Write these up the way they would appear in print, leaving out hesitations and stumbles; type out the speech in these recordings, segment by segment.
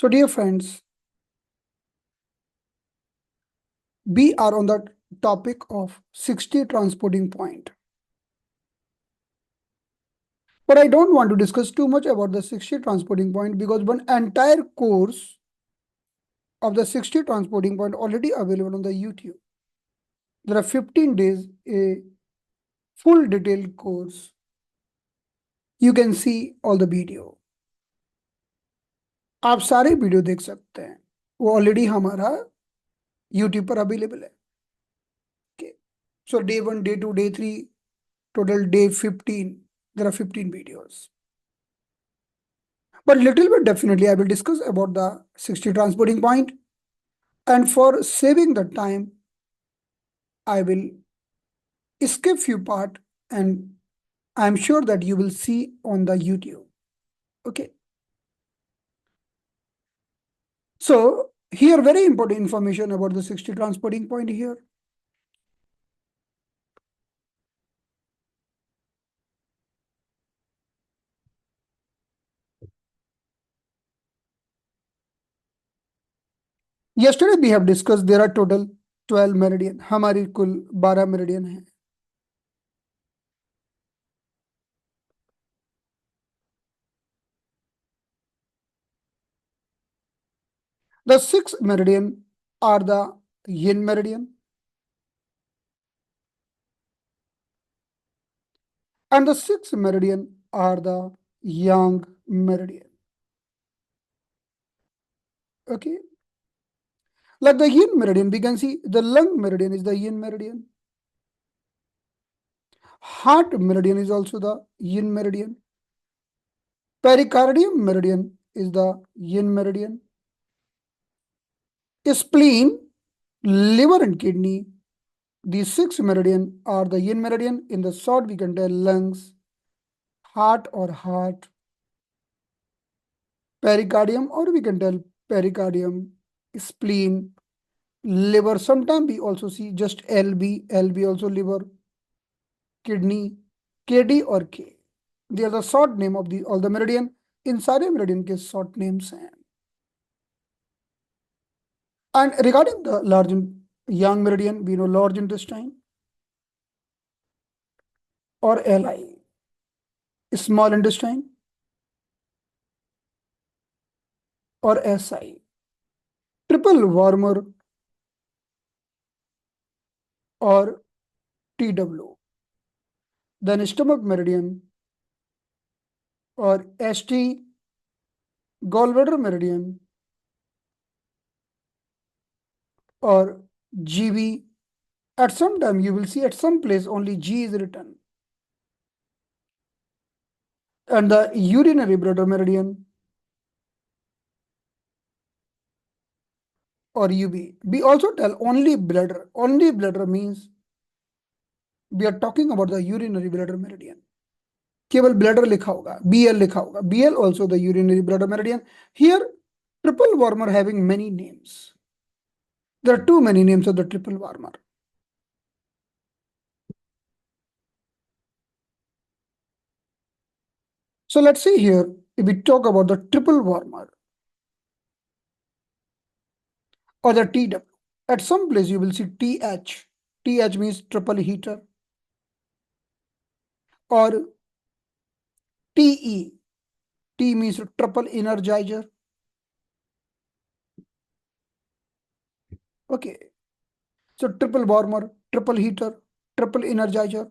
So, dear friends, we are on the topic of 60 transporting point. But I don't want to discuss too much about the 60 transporting point because one entire course of the 60 transporting point already available on the YouTube. There are 15 days, a full detailed course. You can see all the video. आप सारे video देख सकते हैं वो already हमारा YouTube पर available है. Okay. So day 1, day 2, day 3, total day 15. There are 15 videos. But little bit definitely I will discuss about the 60 transporting point. And for saving the time, I will skip few part and I'm sure that you will see on the YouTube. Okay. So here very important information about the 60 transporting point here. Yesterday we have discussed there are total 12 meridian. हमारी कुल 12 meridian है. The 6 meridian are the yin meridian and the 6 meridian are the yang meridian. Okay. Like the yin meridian, we can see the lung meridian is the yin meridian. Heart meridian is also the yin meridian. Pericardium meridian is the yin meridian. Spleen, liver and kidney, these 6 meridian are the yin meridian. In the short, we can tell lungs, heart or heart, pericardium, or we can tell pericardium, spleen, liver. Sometimes we also see just LB also liver, kidney, KD or K. They are the short name of all the meridian. In सारे meridian के short names हैं. And regarding the large young meridian, we know large intestine or LI, small intestine or SI, triple warmer or TW, then stomach meridian or ST, gallbladder meridian or GB. At some time you will see at some place only G is written. And the urinary bladder meridian or UB. We also tell only bladder. Only bladder means we are talking about the urinary bladder meridian. केवल bladder लिखा होगा, BL लिखा होगा. BL also the urinary bladder meridian. Here triple warmer having many names. There are too many names of the triple warmer. So let's see here, if we talk about the triple warmer or the TW, at some place you will see TH. TH means triple heater or TE. T means triple energizer. Okay. So triple warmer, triple heater, triple energizer.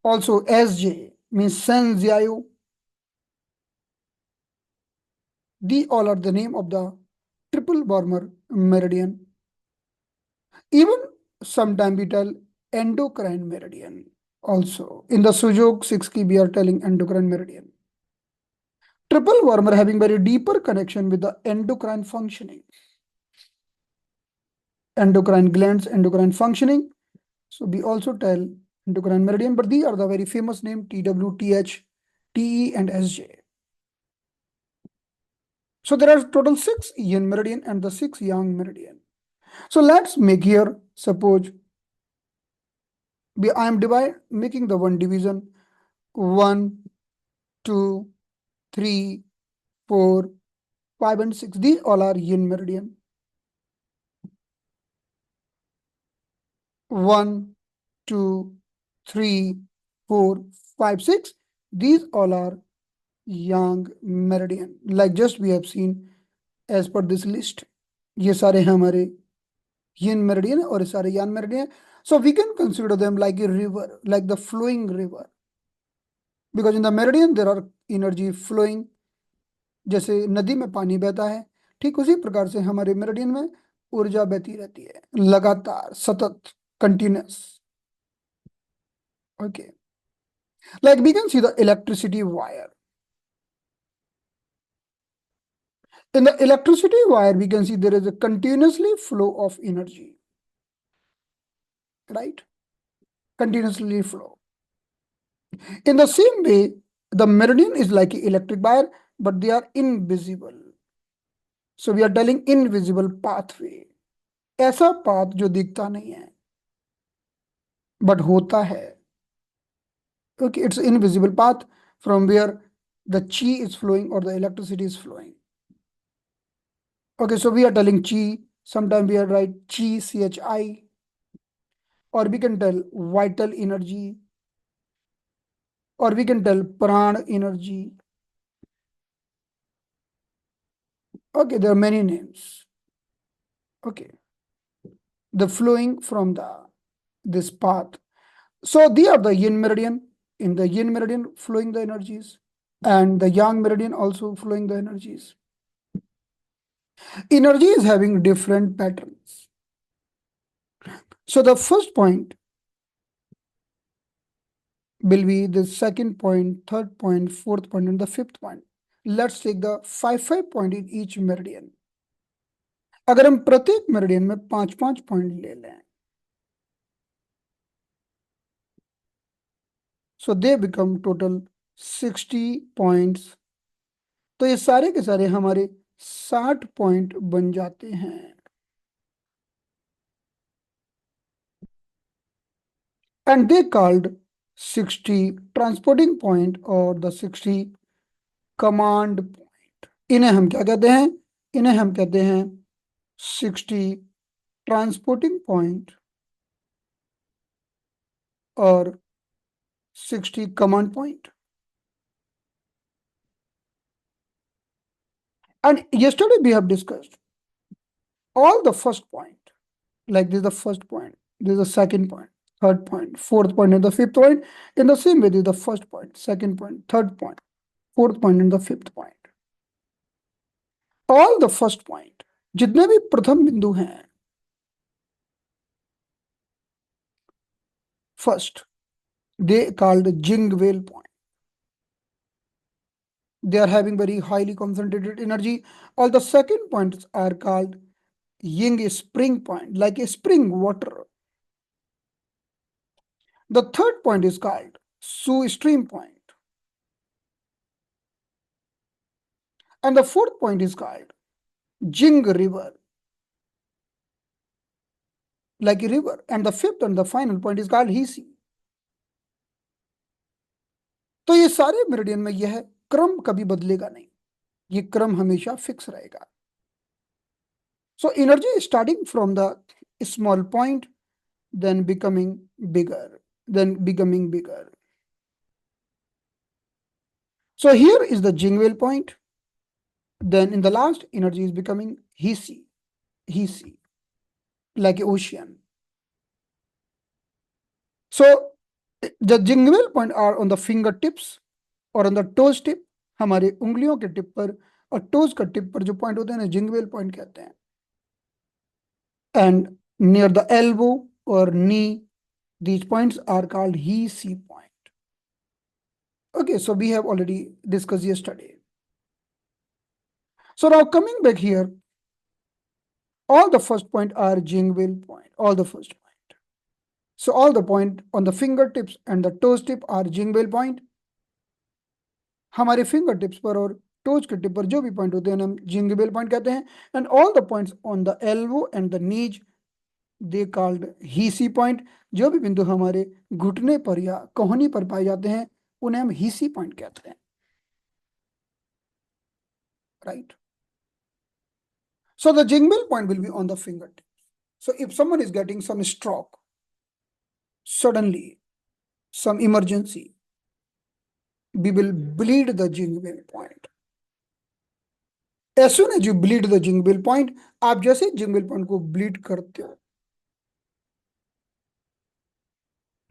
Also SJ means Senziayo. These all are the name of the triple warmer meridian. Even sometime we tell endocrine meridian also. In the Sujok 6 key we are telling endocrine meridian. Triple warmer having very deeper connection with the endocrine functioning. Endocrine glands, endocrine functioning. So we also tell endocrine meridian, but these are the very famous name TW, TH, TE and SJ. So there are total 6 yin meridian and the 6 yang meridian. So let's make here, suppose I am making the one division 1, 2, 3, 4, 5, and 6. These all are yin meridian. 1, 2, 3, 4, 5, 6. These all are yang meridian. Like just we have seen as per this list. ये सारे हमारे yin meridian और सारे yang meridian. So we can consider them like a river, like the flowing river. Because in the meridian there are energy flowing. जैसे नदी में पानी बहता है, ठीक उसी प्रकार से हमारे मेरिडियन में ऊर्जा बहती रहती है, लगातार, सतत, continuous. Okay. Like we can see the electricity wire. In the electricity wire, we can see there is a continuously flow of energy. Right? Continuously flow. In the same way, the meridian is like an electric wire, but they are invisible. So we are telling invisible pathway. ऐसा path जो दिखता नहीं है, but होता है. Okay, it's an invisible path from where the chi is flowing or the electricity is flowing. Okay, so we are telling chi. Sometimes we are write chi, chi, or we can tell vital energy, or we can tell pran energy. Okay, there are many names. Okay, the flowing from this path. So they are the yin meridian. In the yin meridian, flowing the energies, and the yang meridian also flowing the energies. Energy is having different patterns. So the first point will be the second point, third point, fourth point, and the fifth point. Let's take the 5 point in each meridian. अगर हम प्रत्येक meridian में 5 point ले लें, so they become total 60 points. तो ये सारे के सारे हमारे 60 पॉइंट बन जाते हैं. And they called 60 transporting point or the 60 command point. इन्हें हम क्या कहते हैं? इन्हें हम कहते हैं 60 transporting point or 60 command point. And yesterday we have discussed all the first point. Like this is the first point, this is the second point, third point, fourth point, and the fifth point. In the same way, this is the first point, second point, third point, fourth point, and the fifth point. All the first point, जितने भी प्रथम बिंदु हैं, first, they called Jingwell point. They are having very highly concentrated energy. All the second points are called Ying spring point, like a spring water. The third point is called Su stream point. And the fourth point is called Jing river, like a river. And the fifth and the final point is called Hisi. तो ये सारे meridian में यह क्रम कभी बदलेगा नहीं, ये क्रम हमेशा फिक्स रहेगा. So energy is starting from the small point, then becoming bigger, then becoming bigger. So here is the Jingwell point. Then in the last, energy is becoming Hisi, like an ocean. So the Jingwell point are on the fingertips और on the toes tip. हमारे उंगलियों के tip पर और toes का tip पर जो point होते हैं ना, जिंगवेल पॉइंट कहते हैं. And near the elbow or knee, these points are called He-See point. Okay, so we have already discussed yesterday. So now coming back here, all the first point are Jingwell point, all the first point. So all the point on the fingertips and the toes tip are Jingwell point. हमारे finger tips पर और toes के tip पर जो भी point होते हैं हम जिंगबेल पॉइंट कहते हैं. And all the points on the elbow and the knees they called he sea point. जो भी बिंदु हमारे घुटने पर या कोहनी पर पाए जाते हैं उन्हें हम हीसी पॉइंट कहते हैं. right? So the jingle point will be on the fingertip. So if someone is getting some stroke, suddenly, some emergency, we will bleed the jingle point. As soon as you bleed the jingle point, आप जैसे jingle point को bleed करते हो,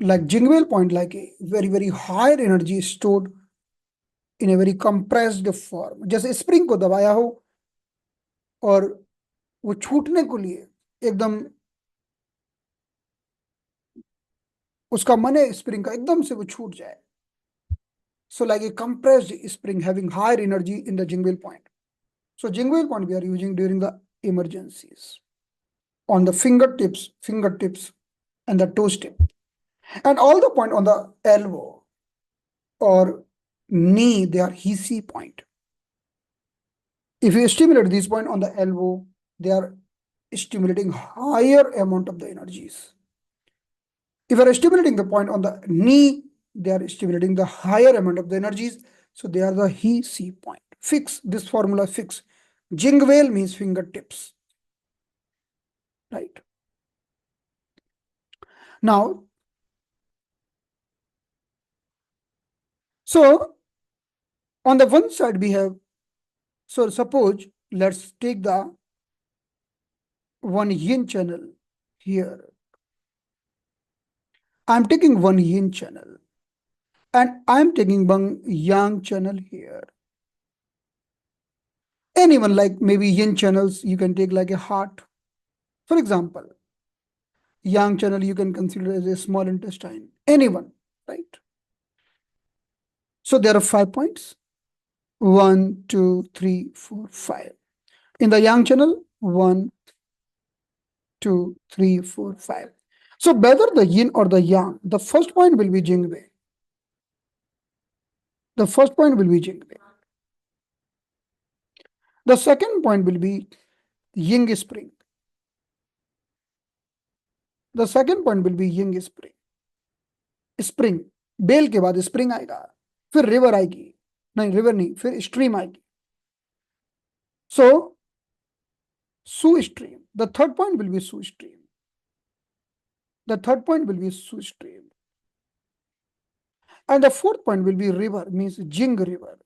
like jingle point, like a very higher energy is stored in a very compressed form. जैसे spring को दबाया हो और वो छूटने को लिए एकदम उसका मन है स्प्रिंग का एकदम से वो छूट जाए. So like a compressed spring having higher energy in the jingle point. So jingle point we are using during the emergencies on the fingertips and the toe tip. And all the point on the elbow or knee, they are hisi point. If you stimulate this point on the elbow, they are stimulating higher amount of the energies. If you are stimulating the point on the knee, they are stimulating the higher amount of the energies. So they are the hisi point. Fix this formula, fix. Jingwale means fingertips, right? Now, so on the one side we have, so suppose let's take the one yin channel here. I'm taking one yin channel and I'm taking one yang channel here. Anyone, like maybe yin channels, you can take like a heart. For example, yang channel you can consider as a small intestine. Anyone, right? So there are 5 points. 1, 2, 3, 4, 5. In the yang channel, 1, 2, 3, 4, 5. So whether the yin or the yang, the first point will be jingwei. The first point will be jingwei. The second point will be yin spring. The second point will be yin spring. Spring, बेल के बाद spring आएगा, फिर river आएगी, नहीं river नहीं, फिर stream आएगी. So shu stream, the third point will be shu stream. The third point will be shu stream. And the fourth point will be river, means Jing river.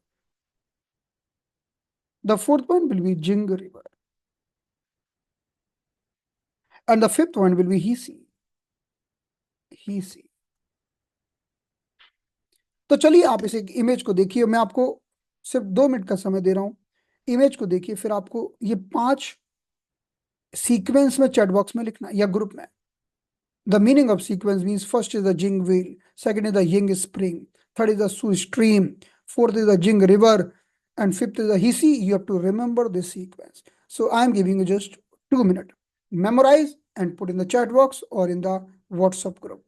The fourth point will be Jing river. And the fifth one will be Hisi. Hisi. तो चलिए आप इस image को देखिए, मैं आपको सिर्फ 2 minute का समय दे रहा हूं. इमेज को देखिए, फिर आपको ये 5 सीक्वेंस में चैट बॉक्स में लिखना या ग्रुप में. The meaning of sequence means first is the Jing wheel, second is the Ying spring, third is the Su stream, fourth is the Jing river, and fifth is the Hisi. You have to remember this sequence. So I am giving you just 2 minutes. Memorize and put in the chat box or in the WhatsApp group.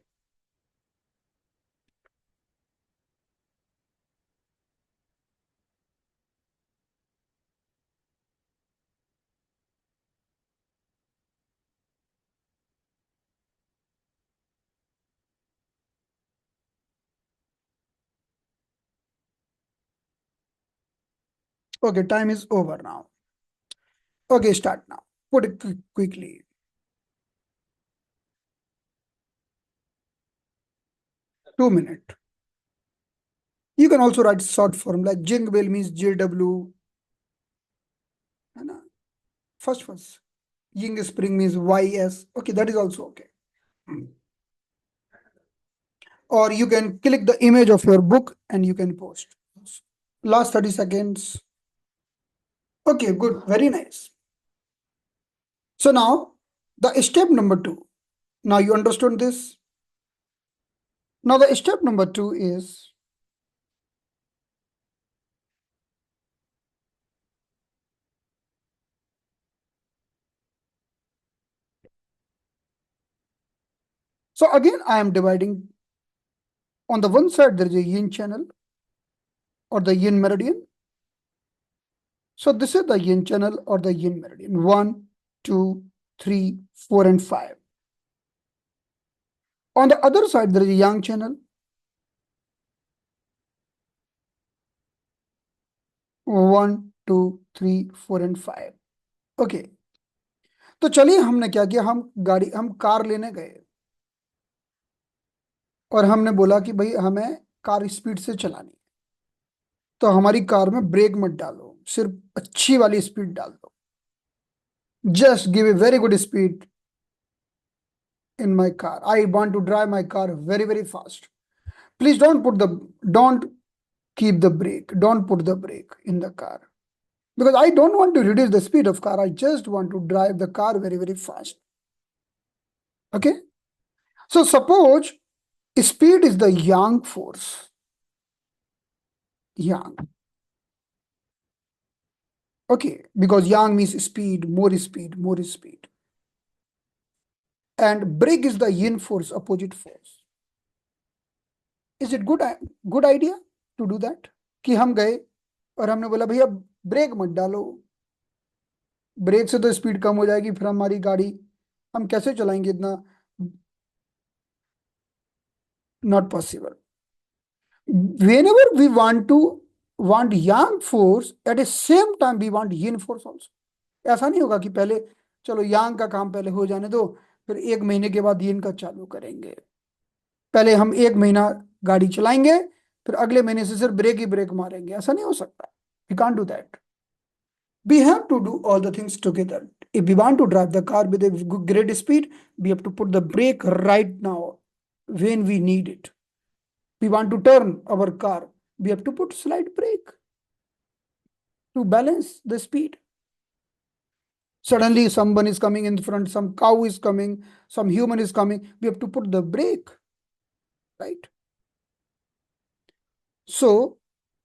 Okay, time is over now. Okay, start now. Put it quickly. 2 minutes. You can also write short form like Jing wheel means JW. First. Ying spring means YS. Okay, that is also okay. Or you can click the image of your book and you can post. Last 30 seconds. Okay, good. Very nice. So now the step number 2. Now you understood this. Now the step number 2 is so again I am dividing. On the one side there is a yin channel or the yin meridian. So this is the yin channel or the yin meridian. 1, 2, 3, 4, and 5. On the other side there is a yang channel. 1, 2 3 4 and 5। Okay, तो चलिए हमने क्या किया, हम car लेने गए और हमने बोला कि भाई हमें कार स्पीड से चलानी है। तो हमारी कार में ब्रेक मत डालो, सिर्फ अच्छी वाली स्पीड डाल दो। Just give a very good speed in my car. I want to drive my car very, very fast. Please don't keep the brake. Don't put the brake in the car. Because I don't want to reduce the speed of car. I just want to drive the car very, very fast. Okay. So suppose speed is the yang force. Yang. Okay. Because yang means speed, more speed, more speed. And brake is the yin force, opposite force. Is it good idea to do that? कि हम गए और हमने बोला भैया break मत डालो, break से तो स्पीड कम हो जाएगी, फिर हमारी गाड़ी हम कैसे चलाएंगे इतना? Not possible. whenever we want yang force, at the same time we want yin force also. ऐसा नहीं होगा कि पहले चलो yang का काम पहले हो जाने दो, फिर एक महीने के बाद yin का चालू करेंगे। पहले हम एक महीना गाड़ी चलाएंगे, फिर अगले महीने से सिर्फ ब्रेक ही ब्रेक मारेंगे, ऐसा नहीं हो सकता। We can't do that. We have to do all the things together. If we want to drive the car with a great speed, we have to put the brake right now when we need it. We want to turn our car, we have to put slight brake to balance the speed. Suddenly someone is coming in front, some cow is coming, some human is coming, we have to put the brake, right? So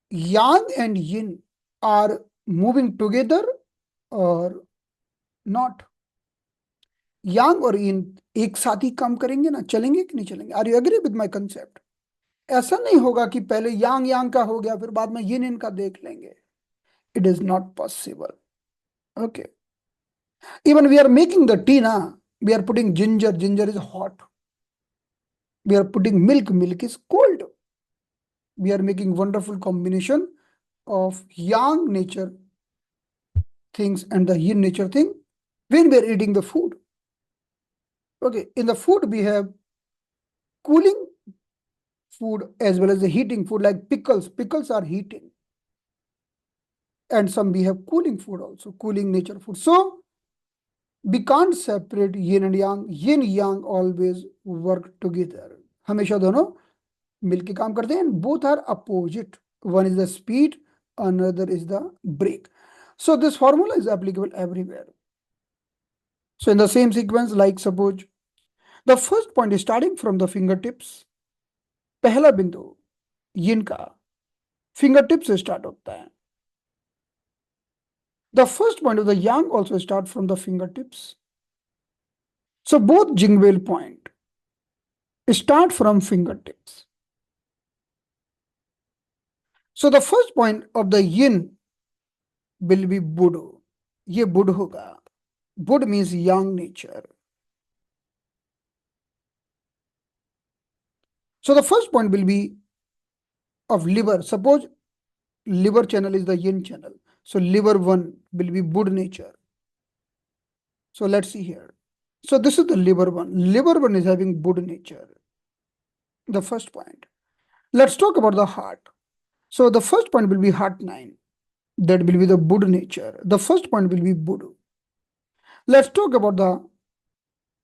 yang and yin are moving together or not? यांग और yin एक साथ ही काम करेंगे ना, चलेंगे कि नहीं चलेंगे? Are you agree with my concept? ऐसा नहीं होगा कि पहले यांग यांग का हो गया फिर बाद में yin का देख लेंगे। It is not possible. Okay, even we are making the tea ना, we are putting ginger, ginger is hot, we are putting milk, milk is cold. We are making wonderful combination of yang nature things and the yin nature thing when we are eating the food. Okay, in the food we have cooling food as well as the heating food, like pickles. Pickles are heating. And some we have cooling food also, cooling nature food. So we can't separate yin and yang. Yin yang always work together. हमेशा दोनों मिलके काम करते हैं, and both are opposite. One is the speed, another is the brake. So this formula is applicable everywhere. So in the same sequence, like suppose the first point is starting from the fingertips. पहला बिंदु yin का fingertips से start होता है. The first point of the yang also start from the fingertips. So both Jingweil point start from fingertips. So the first point of the yin will be Bud. ये Bud होगा. Bud means yang nature. So the first point will be of liver. Suppose liver channel is the yin channel. So liver 1 will be Bud nature. So let's see here. So this is the liver 1. Liver 1 is having Bud nature. The first point. Let's talk about the heart. So the first point will be heart 9. That will be the Bud nature. The first point will be Bud. Let's talk about the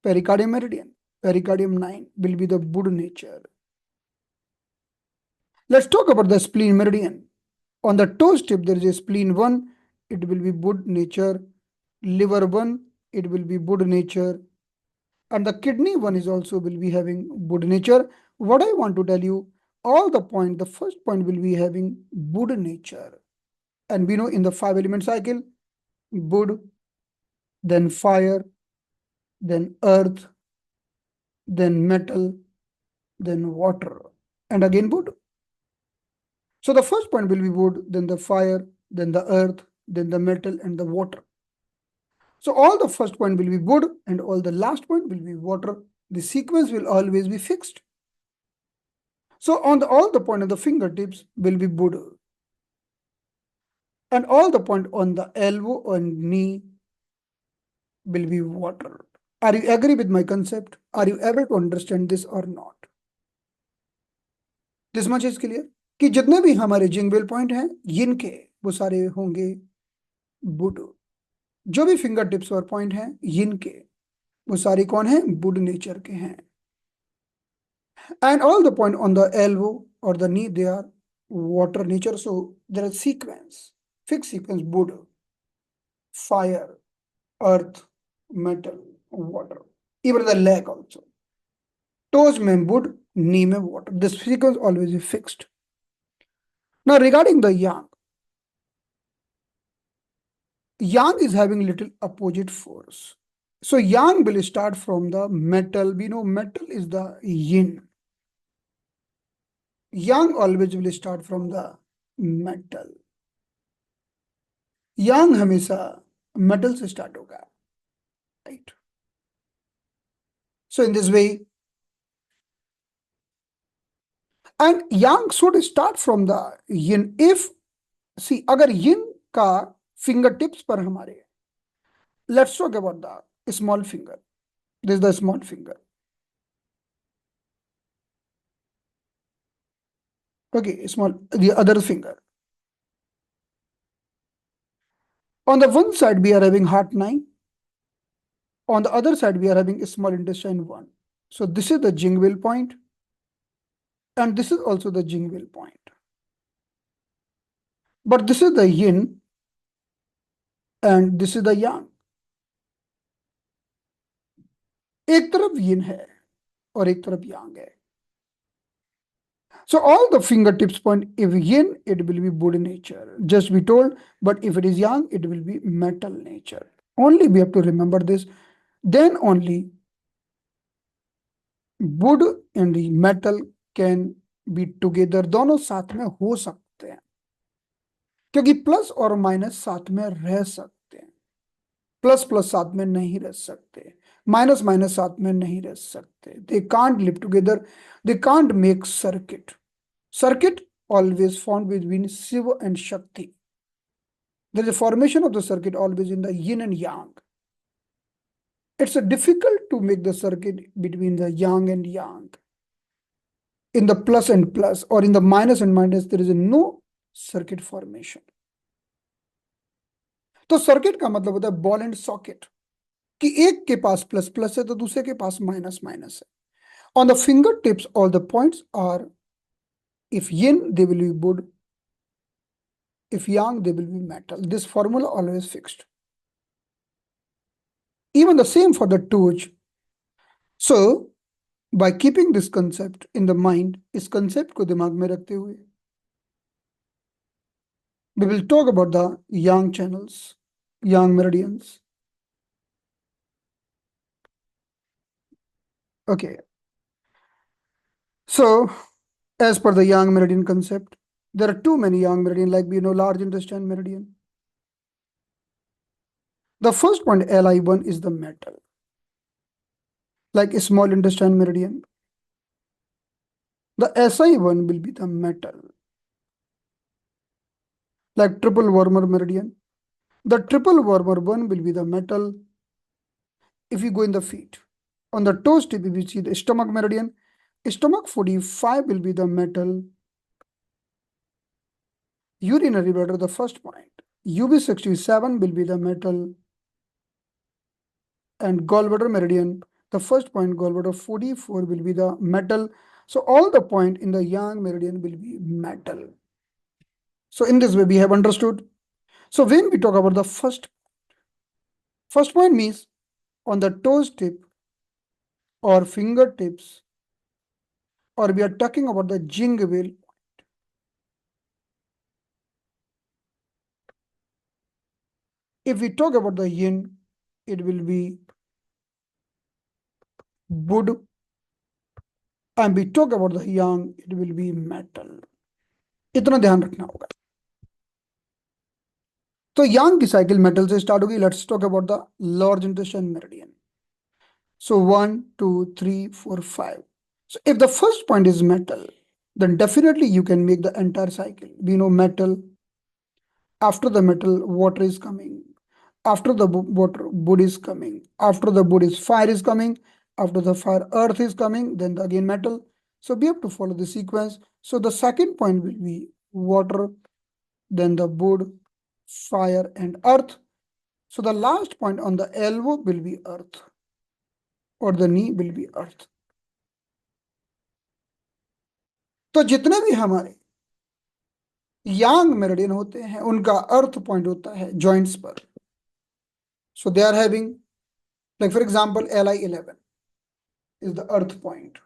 pericardium meridian. Pericardium 9 will be the Bud nature. Let's talk about the spleen meridian. On the toe tip, there is a spleen 1. It will be Bud nature. Liver 1, it will be Bud nature. And the kidney 1 is also will be having Bud nature. What I want to tell you, all the point, the first point will be having Bud nature. And we know in the 5-element cycle, Bud, then fire, then earth, then metal, then water, and again Bud. So the first point will be Bud, then the fire, then the earth, then the metal, and the water. So all the first point will be Bud, and all the last point will be water. The sequence will always be fixed. So on all the point of the fingertips will be Bud. And all the point on the elbow and knee will be water. Are you agree with my concept? Are you able to understand this or not? This much is clear कि जितने भी हमारे जिंगवेल point हैं यिन के वो सारे होंगे बुड। जो भी फिंगर टिप्स और पॉइंट हैं यिन के वो सारे कौन है बुड नेचर के हैं। And all the point on the elbow और the knee they are water nature. So there are sequence fix sequence wood fire earth metal water even the leg also. Toes में वुड नी में water this sequence always is fixed. Now regarding the yang is having little opposite force. So yang will start from the metal. We know metal is the yin. Yang always will start from the metal. Yang हमेशा metal से start होगा, right? So in this way, and yang should start from the yin. If see, अगर yin का fingertips पर हमारे, let's talk about the small finger. This is the small finger. Okay, small, the other finger. On the one side, we are having heart 9. On the other side, we are having small intestine 1. So this is the Jingville point. And this is also the Jingville point. But this is the yin and this is the yang. एक तरफ yin है और एक तरफ yang है. So all the fingertips point, if yin, it will be Buddha nature. Just be told, but if it is yang, it will be metal nature. Only we have to remember this. Then only wood and the metal can be together. दोनों साथ में हो सकते हैं क्योंकि plus और minus साथ में रह सकते हैं। प्लस प्लस साथ में नहीं रह सकते, माइनस माइनस साथ में नहीं रह सकते। They can't live together, they can't make circuit. Circuit always found between Shiva and Shakti. There is a formation of the circuit always in the yin and yang. It's difficult to make the circuit between the yang and yang. In the plus and plus or in the minus and minus, there is no circuit formation. तो circuit का मतलब होता है ball and socket कि एक के पास plus plus है तो दूसरे के पास माइनस माइनस है। On the finger tips all the points are if yin they will be wood, if yang they will be metal. This formula always fixed. Even the same for the toes. So by keeping this concept in the mind, इस concept को दिमाग में रखते हुए we will talk about the yang channels, yang meridians. Okay. So as per the yang meridian concept, there are too many yang meridian, like we know large intestine meridian. The first point Li1 is the metal, like a small intestine meridian. The Si1 will be the metal, like triple wormer meridian. The triple wormer one will be the metal. If you go in the feet, on the toes tip, if you see the stomach meridian, stomach 45 will be the metal. Urinary bladder, the first point, UB67 will be the metal. And gallbladder meridian, the first point, gallbladder 44 will be the metal. So all the point in the yang meridian will be metal. So in this way we have understood. So when we talk about the first point means on the toes tip or fingertips, or we are talking about the jingville. If we talk about the yin, it will be wood, and we talk about the yang, it will be metal. इतना ध्यान रखना होगा। तो yang की cycle metal से start होगी। Let's talk about the large intestine meridian. So 1, 2, 3, 4, 5. So if the first point is metal, then definitely you can make the entire cycle. We know metal, After the metal, water is coming. After the water, wood is coming. After the wood is fire is coming. After the fire, earth is coming. Then again metal. So we have to follow the sequence. So the second point will be water, then the wood, fire, and earth. So the last point on the elbow will be earth, or the knee will be earth. तो जितने भी हमारे यांग meridian होते हैं उनका अर्थ point होता है joints पर. So they are having, like for example Li11 is the earth point.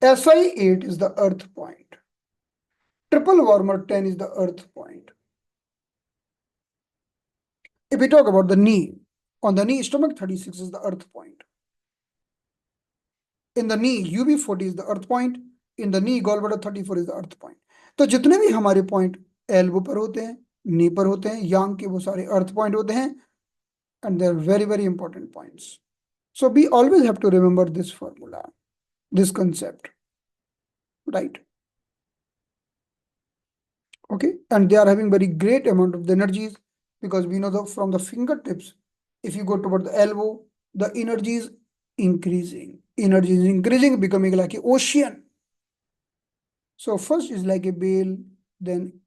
Si8 is the earth point. Triple warmer 10 is the earth point. If we talk about the knee, on the knee, stomach 36 is the earth point. In the knee, UB40 is the earth point. In the knee, gallbladder 34 is the earth point. तो जितने भी हमारे point elbow पर होते हैं, नी पर होते हैं, यांग के वो सारे अर्थ पॉइंट होते हैं, and they're very, very important points. So we always have to remember this formula, this concept, right? Okay, and they are having very great amount of the energies, because we know that from the fingertips, if you go toward the elbow, the energy is increasing. Energy is increasing, becoming like an ocean. So first is like a whale, then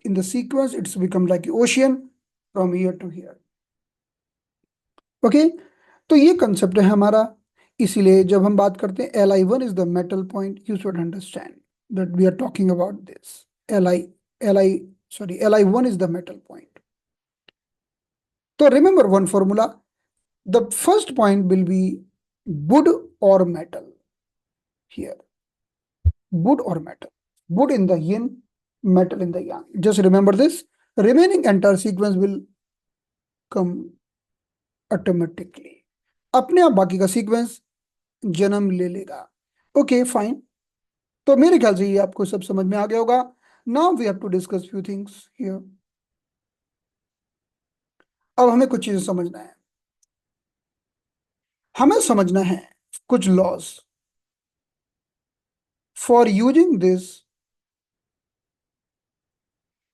in the sequence it's become like an ocean from here to here. Okay, तो ये concept है हमारा. इसीलिए जब हम बात करते हैं Li1 is the metal point, you should understand that we are talking about this. Li1 is the metal point. So remember one formula. The first point will be wood or metal here. Wood or metal. Wood in the yin, metal in the yang. Just remember this. Remaining entire sequence will come automatically. अपने आप बाकी का sequence जन्म ले लेगा. Okay fine. तो मेरे ख्याल से ये आपको सब समझ में आ गया होगा. Now we have to discuss few things here. अब हमें कुछ चीजें समझना है. हमें समझना है कुछ laws. For using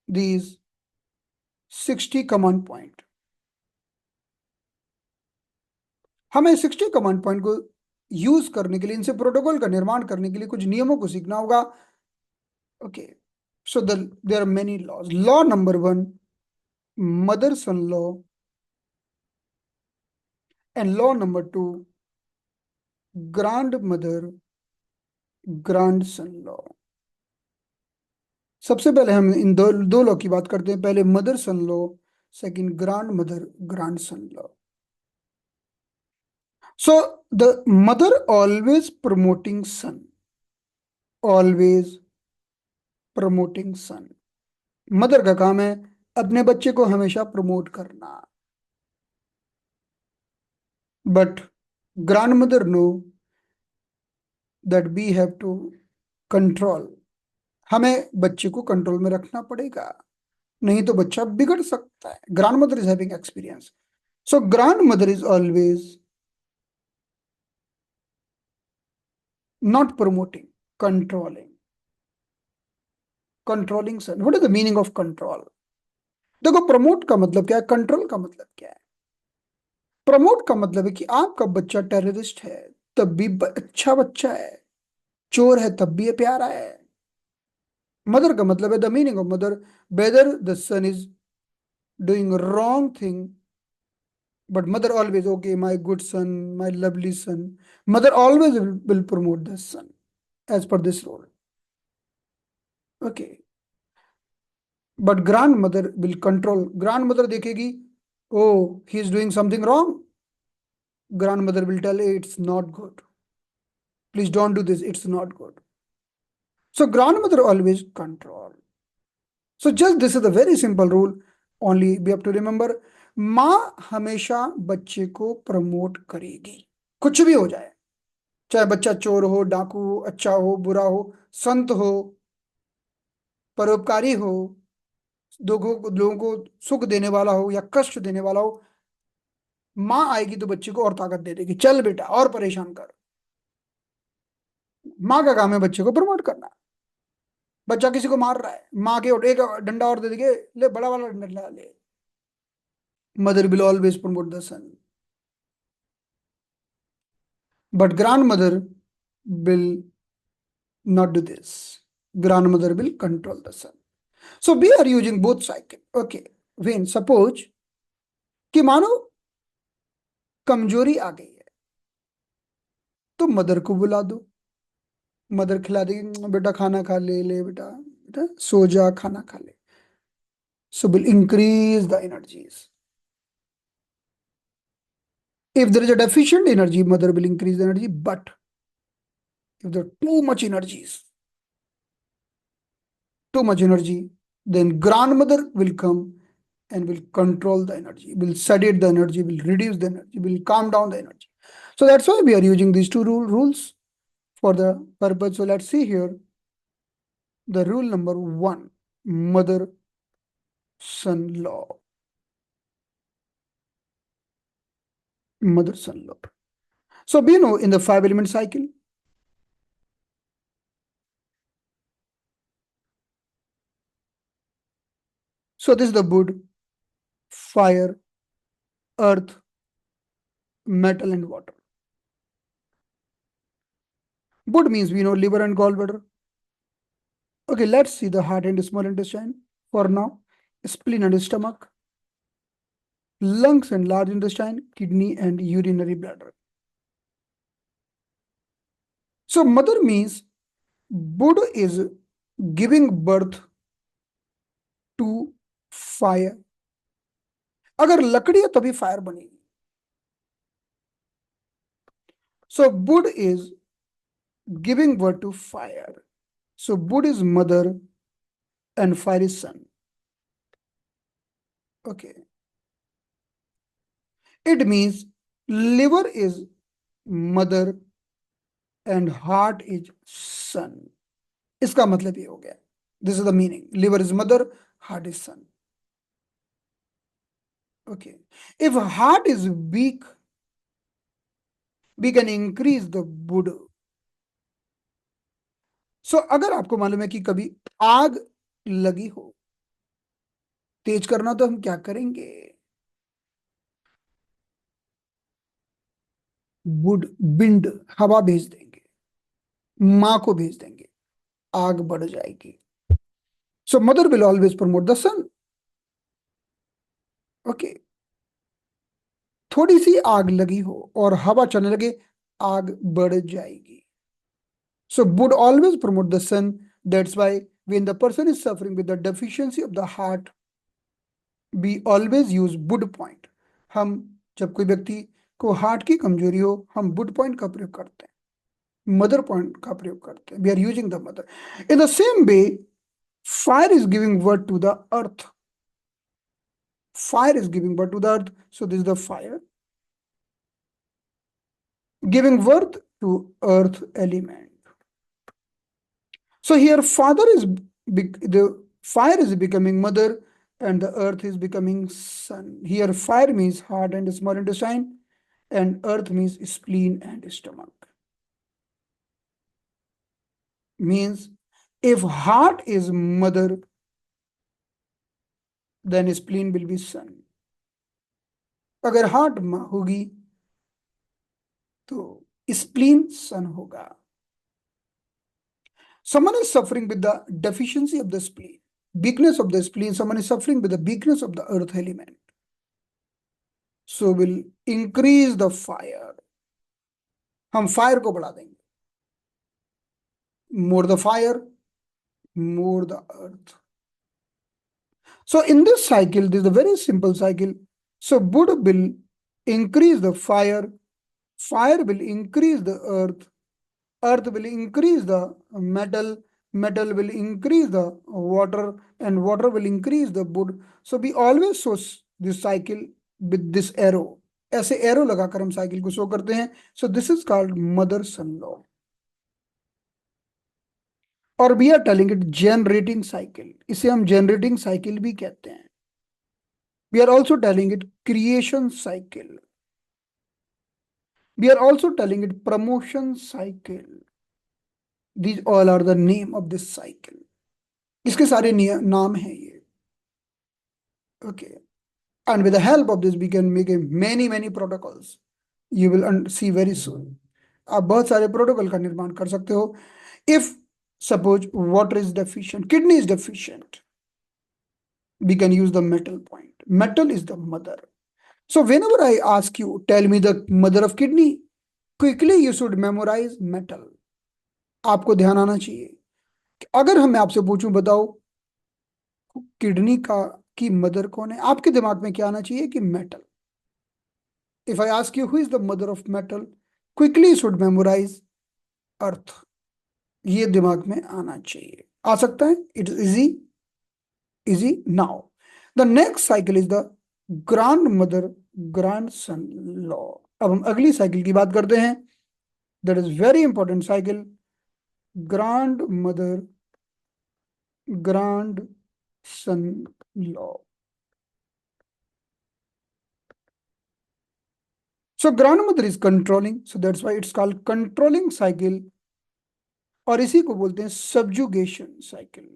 these 60 command point, हमें 60 कमांड पॉइंट को यूज करने के लिए, इनसे प्रोटोकॉल का निर्माण करने के लिए कुछ नियमों को सीखना होगा. Okay, so there are many laws. Law number 1, mother son law, and law number 2, grandmother grandson law. सबसे पहले हम इन दो लॉ की बात करते हैं. पहले mother son law, second grandmother grandson law. So the mother always promoting son, always promoting son. Mother का काम है अपने बच्चे को हमेशा प्रमोट करना. But grand mother know that we have to control. हमें बच्चे को कंट्रोल में रखना पड़ेगा, नहीं तो बच्चा बिगड़ सकता है. Grand mother is having experience. So grand mother is always not promoting, controlling. Controlling son. What is the meaning of control? देखो, प्रमोट का मतलब क्या है, कंट्रोल का मतलब क्या है. प्रमोट का मतलब है कि आपका बच्चा टेररिस्ट है तब भी अच्छा बच्चा है, चोर है तब भी ये प्यारा है. मदर का मतलब है, the meaning of mother, whether the son is doing wrong thing, but mother always, okay, my good son, my lovely son. Mother always will promote the son as per this role. Okay, but grandmother will control. Grandmother देखेगी, oh, he is doing something wrong. Grandmother will tell, hey, it's not good, please don't do this, it's not good. So grandmother always control. So just this is a very simple rule. Only we have to remember, माँ हमेशा बच्चे को promote करेगी, कुछ भी हो जाए. चाहे बच्चा चोर हो, डाकू हो, अच्छा हो, बुरा हो, संत हो, परोपकारी हो, लोगों को सुख देने वाला हो या कष्ट देने वाला हो, माँ आएगी तो बच्चे को और ताकत दे देगी. चल बेटा और परेशान कर. माँ का काम है बच्चे को प्रमोट करना. बच्चा किसी को मार रहा है, माँ के एक डंडा और दे देंगे, ले बड़ा वाला डंडा ले। Mother will always promote the son, but grand mother will not do this. Grandmother will control the son. So we are using both cycle. Okay. When suppose कि मानो कमजोरी आ गई है, तो मदर को बुला दो, मदर खिला देगी, बेटा खाना खा ले, ले बेटा, बेटा सो जा, खाना खा ले. So will increase the energies. If there is a deficient energy, mother will increase the energy. But if there are too much energy, then grandmother will come and will control the energy, will sedate the energy, will reduce the energy, will calm down the energy. So that's why we are using these two rules for the purpose. So let's see here the rule number 1, mother son law. Mother son law. So we know in the 5 element cycle, so this is the wood, fire, earth, metal, and water. Wood means we know liver and gallbladder. Okay, let's see the heart and small intestine for now, spleen and stomach, lungs and large intestine, kidney and urinary bladder. So mother means Buddha is giving birth to fire. अगर लकड़ी है तभी fire बनेगी. So Buddha is giving birth to fire. So Buddha is mother and fire is son. Okay. It means liver is mother and heart is son. इसका मतलब ये हो गया. This is the meaning. Liver is mother, heart is son. Okay. If heart is weak, we can increase the Buddha. So अगर आपको मालूम है कि कभी आग लगी हो, तेज करना, तो हम क्या करेंगे? वुड, विंड, हवा भेज देंगे, माँ को भेज देंगे, आग बढ़ जाएगी. So mother will always promote the son. Okay. थोड़ी सी आग लगी हो और हवा चलने लगे, आग बढ़ जाएगी. So wood always promote the son. That's why when the person is suffering with the deficiency of the heart, we always use wood point. हम जब कोई व्यक्ति को हार्ट की कमजोरी हो, हम वुड पॉइंट का प्रयोग करते हैं, मदर पॉइंट का प्रयोग करते हैं. We are using the mother. In the same way, fire is giving birth to the earth. Fire is giving birth to the earth. So this is the fire giving birth to earth element. So here father is the fire is becoming mother and the earth is becoming son. Here fire means heart and small intestine and earth means spleen and stomach. Means if heart is mother, then spleen will be son. अगर heart माँ होगी तो spleen सन होगा. Someone is suffering with the deficiency of the spleen, weakness of the spleen. Someone is suffering with the weakness of the earth element. So will increase the fire. हम fire को बढ़ा देंगे. More the fire, more the earth. So in this cycle, this is a very simple cycle. So Buddha will increase the fire, fire will increase the earth will increase the metal, metal will increase the water, and water will increase the wood. So we always show this cycle with this arrow. ऐसे arrow लगाकर हम cycle को show करते हैं. So this is called mother son law. और we are telling it generating cycle. इसे हम generating cycle भी कहते हैं. We are also telling it creation cycle. We are also telling it promotion cycle. These all are the name of this cycle. इसके सारे नाम हैं ये। Okay, and with the help of this we can make a many protocols, you will see very soon। आप बहुत सारे protocol का निर्माण कर सकते हो। If suppose water is deficient, kidney is deficient, we can use the metal point, metal is the mother। So whenever I ask you tell me the mother of kidney, quickly you should memorize metal। आपको ध्यान आना चाहिए कि अगर हम मैं आपसे पूछूं बताओ किडनी का की मदर कौन है, आपके दिमाग में क्या आना चाहिए कि metal. If I ask you who is the mother of metal, quickly you should memorize earth। ये दिमाग में आना चाहिए, आ सकता है, it is easy, easy now. The next cycle is the grand mother grand son law. अब हम अगली साइकिल की बात करते हैं, that is very important cycle, grand mother grand son law. So grandmother is controlling, so that's why it's called controlling cycle, और इसी को बोलते हैं subjugation cycle।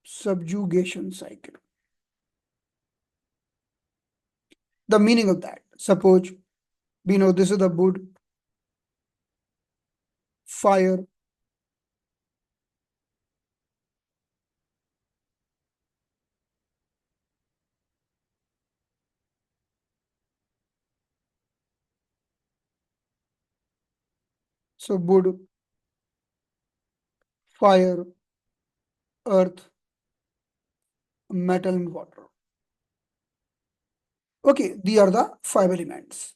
Subjugation cycle, the meaning of that, suppose we know this is the wood, fire, so wood, fire, earth, metal and water। Okay, these are the five elements।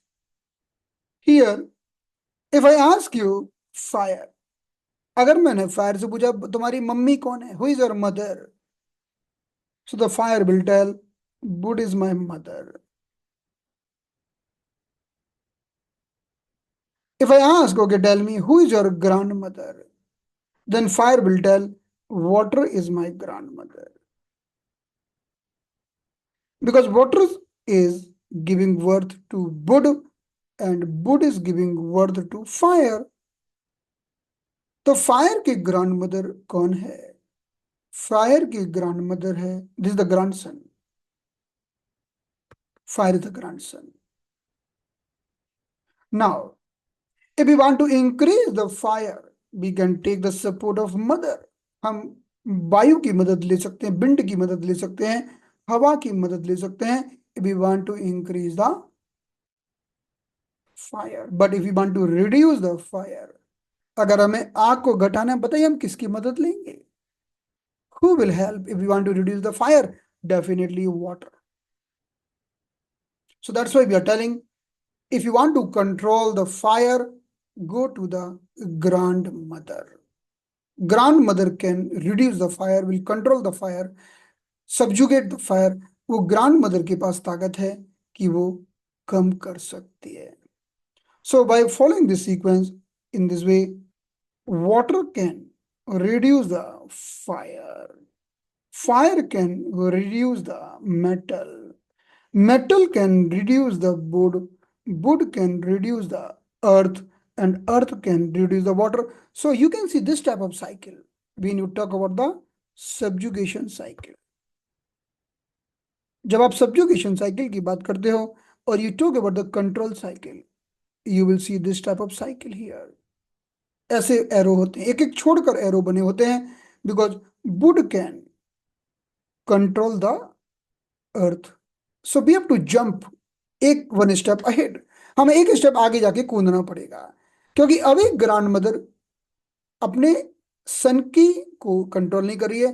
Here if I ask you fire, अगर मैंने fire से पूछा तुम्हारी mummy कौन है, who is your mother, so the fire will tell wood is my mother। If I ask, okay, tell me who is your grandmother, then fire will tell water is my grandmother, because water is giving birth to wood and wood is giving birth to fire। तो fire की grand mother कौन है, fire की grand mother है, this the grand son, fire is the grand son. Now if we want to increase the fire, we can take the support of mother। हम वायु की मदद ले सकते हैं, विंड की मदद ले सकते हैं, हवा की मदद ले सकते हैं, if we want to increase the fire। But if we want to reduce the fire, अगर हमें आग को घटाना है, बताइए हम किसकी मदद लेंगे, who will help if we want to reduce the fire? Definitely water। So that's why we are telling, if you want to control the fire, go to the grandmother। Grandmother can reduce the fire, will control the fire, subjugate the fire। वो grandmother के पास ताकत है कि वो कम कर सकती है। So by following this sequence in this way, water can reduce the fire, fire can reduce the metal, metal can reduce the wood, wood can reduce the earth, and earth can reduce the water। So you can see this type of cycle when you talk about the subjugation cycle। जब आप subjugation cycle की बात करते हो और you talk about the control cycle, you will see this type of cycle here। ऐसे arrow होते हैं, एक एक छोड़कर एरो बने होते हैं, because wood can control the earth, so we have to jump एक वन स्टेप अहेड, हमें एक स्टेप आगे जाके कूदना पड़ेगा, क्योंकि अब एक ग्रैंड मदर अपने सन की को कंट्रोल नहीं कर रही है,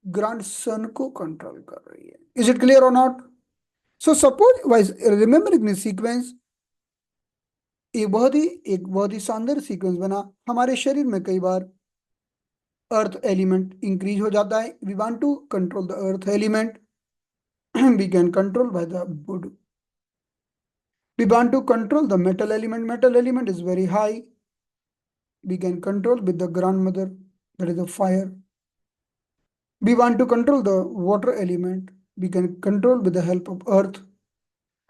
ग्रैंड सन को कंट्रोल कर रही है। इज इट क्लियर और not? So suppose wise remembering this sequence, एक बहुत ही शानदार सीक्वेंस बना। हमारे शरीर में कई बार अर्थ एलिमेंट इंक्रीज हो जाता है, we want to control the earth element, we can control by the wood. We want to control the metal element. Metal element is very high. We can control with the grandmother, that is the fire। We want to control the water element. We can control with the help of earth।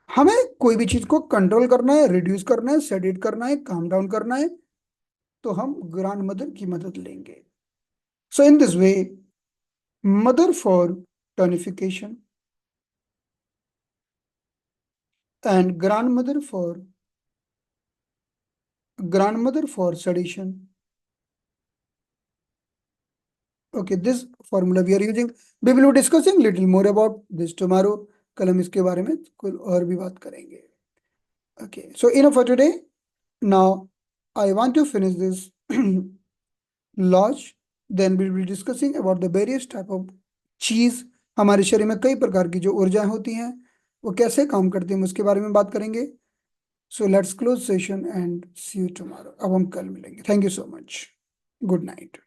हमें कोई भी चीज को control करना है, reduce करना है, sedate करना है, काम डाउन करना है, तो हम ग्रैंड मदर की मदद लेंगे। So in this way mother for tonification, and grandmother for sedition. Okay, this formula we are using. We will be discussing little more about this tomorrow. कल हम इसके बारे में कुछ और भी बात करेंगे. Okay, so enough for today. Now I want to finish this launch. Then we will be discussing about the various type of cheese. हमारे शरीर में कई प्रकार की जो ऊर्जाएं होती हैं वो कैसे काम करती हैं उसके बारे में बात करेंगे. So let's close session and see you tomorrow. अब हम कल मिलेंगे. Thank you so much. Good night.